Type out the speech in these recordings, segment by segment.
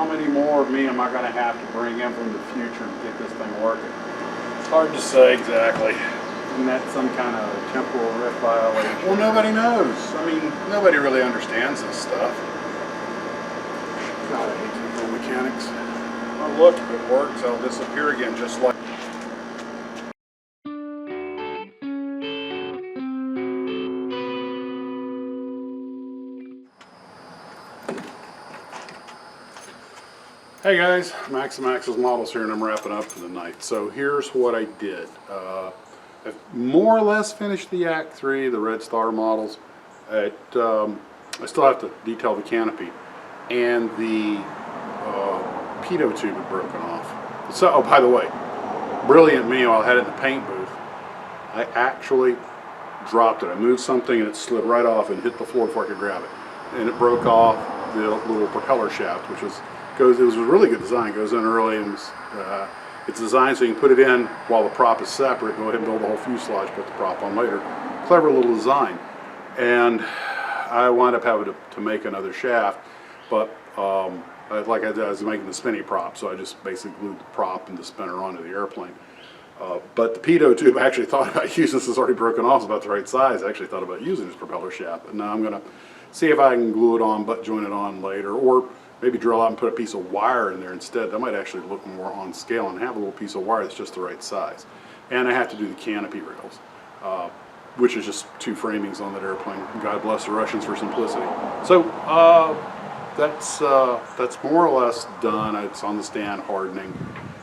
how many more of me am I going to have to bring in from the future to get this thing working? It's hard to say exactly. Isn't that some kind of temporal rift violation? Well, nobody knows. I mean, nobody really understands this stuff. God, I hate these little mechanics. Oh, look, if it works, I'll disappear again just like... Hey guys, Max and Max's Models here, and I'm wrapping up for the night. So here's what I did. I've more or less finished the Act 3, the Red Star models. I still have to detail the canopy, and the pitot tube had broken off. So, oh, by the way, brilliant me while I had it in the paint booth. I actually dropped it. I moved something and it slid right off and hit the floor before I could grab it. And it broke off the little propeller shaft, which was... it was a really good design. It goes in early, and it's designed so you can put it in while the prop is separate, go ahead and build the whole fuselage, put the prop on later. Clever little design. And I wound up having to make another shaft, but like I was making the spinny prop, so I just basically glued the prop and the spinner onto the airplane. But the pitot tube, I actually thought about using, this is already broken off, it's about the right size. I actually thought about using this propeller shaft, but now I'm going to see if I can glue it on, butt joint it on later, or maybe drill out and put a piece of wire in there instead. That might actually look more on scale and have a little piece of wire that's just the right size. And I have to do the canopy rails, which is just 2 framings on that airplane. God bless the Russians for simplicity. So that's more or less done. It's on the stand hardening.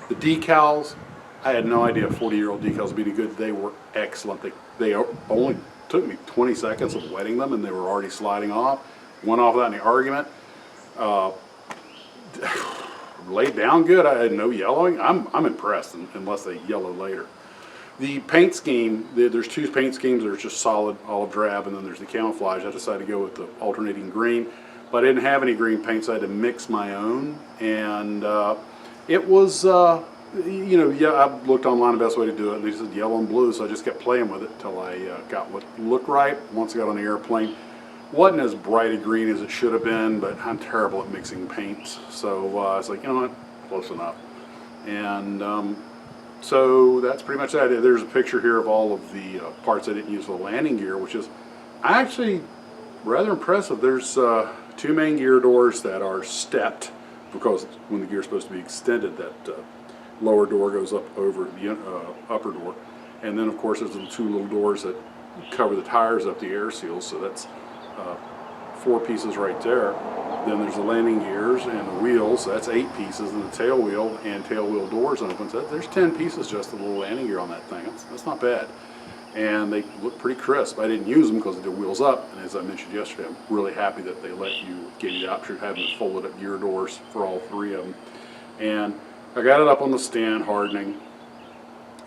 The decals, I had no idea 40-year-old decals would be any good. They were excellent. They only took me 20 seconds of wetting them and they were already sliding off. Went off without any argument. Laid down good. I had no yellowing. I'm impressed, unless they yellow later. The paint scheme, there's 2 paint schemes. There's just solid olive drab, and then there's the camouflage. I decided to go with the alternating green, but I didn't have any green paint, so I had to mix my own. And it was, you know, yeah, I looked online the best way to do it, and they said yellow and blue, so I just kept playing with it until I got what looked right. Once I got on the airplane, wasn't as bright a green as it should have been, but I'm terrible at mixing paints, so I was like, you know what, close enough. And so that's pretty much that. There's a picture here of all of the parts I didn't use for the landing gear, which is actually rather impressive. There's 2 main gear doors that are stepped, because when the gear is supposed to be extended, that lower door goes up over the upper door. And then of course there's the 2 little doors that cover the tires up, the air seals, so that's 4 pieces right there. Then there's the landing gears and the wheels, so that's 8 pieces, and the tail wheel and tail wheel doors open. So there's 10 pieces just of the little landing gear on that thing. That's not bad. And they look pretty crisp. I didn't use them because they did wheels up, and as I mentioned yesterday, I'm really happy that they gave you the option of having the folded up gear doors for all 3 of them. And I got it up on the stand hardening,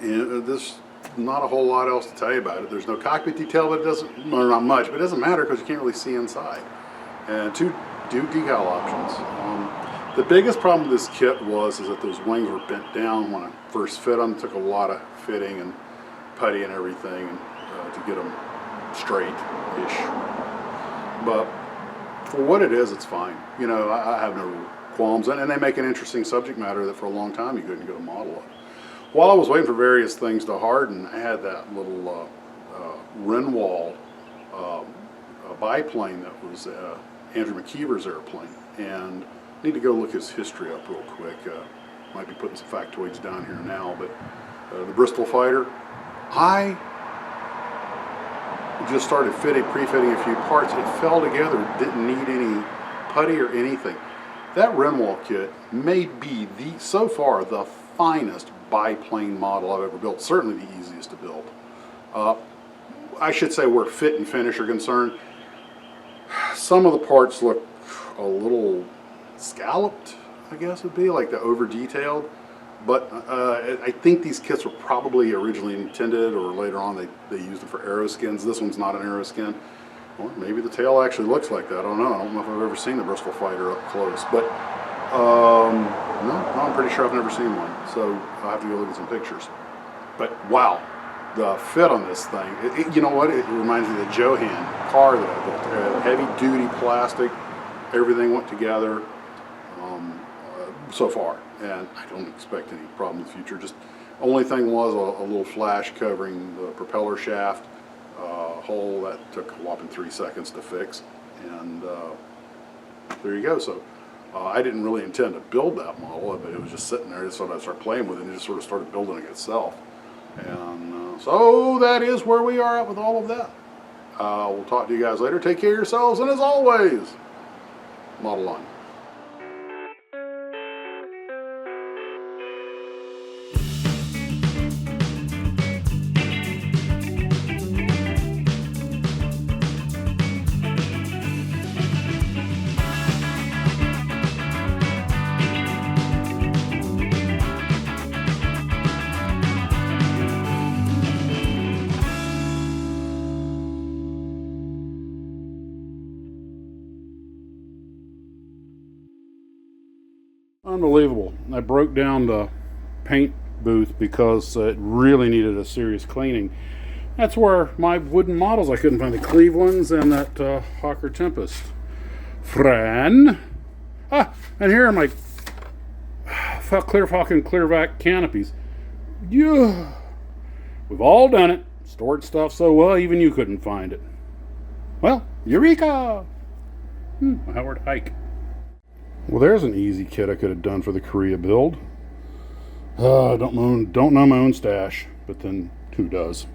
and there's not a whole lot else to tell you about it. There's no cockpit detail, but it doesn't, well, not much, but it doesn't matter because you can't really see inside. And 2 decal options. The biggest problem with this kit is that those wings were bent down when I first fit them. It took a lot of fitting and putty and everything to get them straight-ish. But for what it is, it's fine. You know, I have no qualms, and they make an interesting subject matter that for a long time you couldn't get a model of. While I was waiting for various things to harden, I had that little Renwal biplane that was Andrew McKeever's airplane, and I need to go look his history up real quick. Might be putting some factoids down here now, but the Bristol Fighter, I just started pre-fitting a few parts. It fell together, didn't need any putty or anything. That Renwal kit may be so far the finest biplane model I've ever built, certainly the easiest to build. I should say where fit and finish are concerned, some of the parts look a little scalloped, I guess would be, like the over detailed, but I think these kits were probably originally intended, or later on they used them for aeroskins. This one's not an aeroskin, or maybe the tail actually looks like that. I don't know if I've ever seen the Bristol Fighter up close, but no, I'm pretty sure I've never seen one, so I'll have to go look at some pictures. But wow, the fit on this thing, you know what, it reminds me of the Johan car that I built. Heavy duty plastic, everything went together. so far, and I don't expect any problem in the future. Just only thing was a little flash covering the propeller shaft hole that took a whopping 3 seconds to fix, and there you go. So I didn't really intend to build that model, but it was just sitting there. So I started playing with it, and it just sort of started building it itself. And so that is where we are at with all of that. We'll talk to you guys later. Take care of yourselves, and as always, model on. Unbelievable. I broke down the paint booth because it really needed a serious cleaning. That's where my wooden models, I couldn't find the Clevelands and that Hawker Tempest. Fran. And here are my Clear Falcon Clearvac canopies. Yeah. We've all done it. Stored stuff so well, even you couldn't find it. Well, Eureka! Howard Hike. Well, there's an easy kit I could have done for the Korea build. Don't know my own stash, but then who does?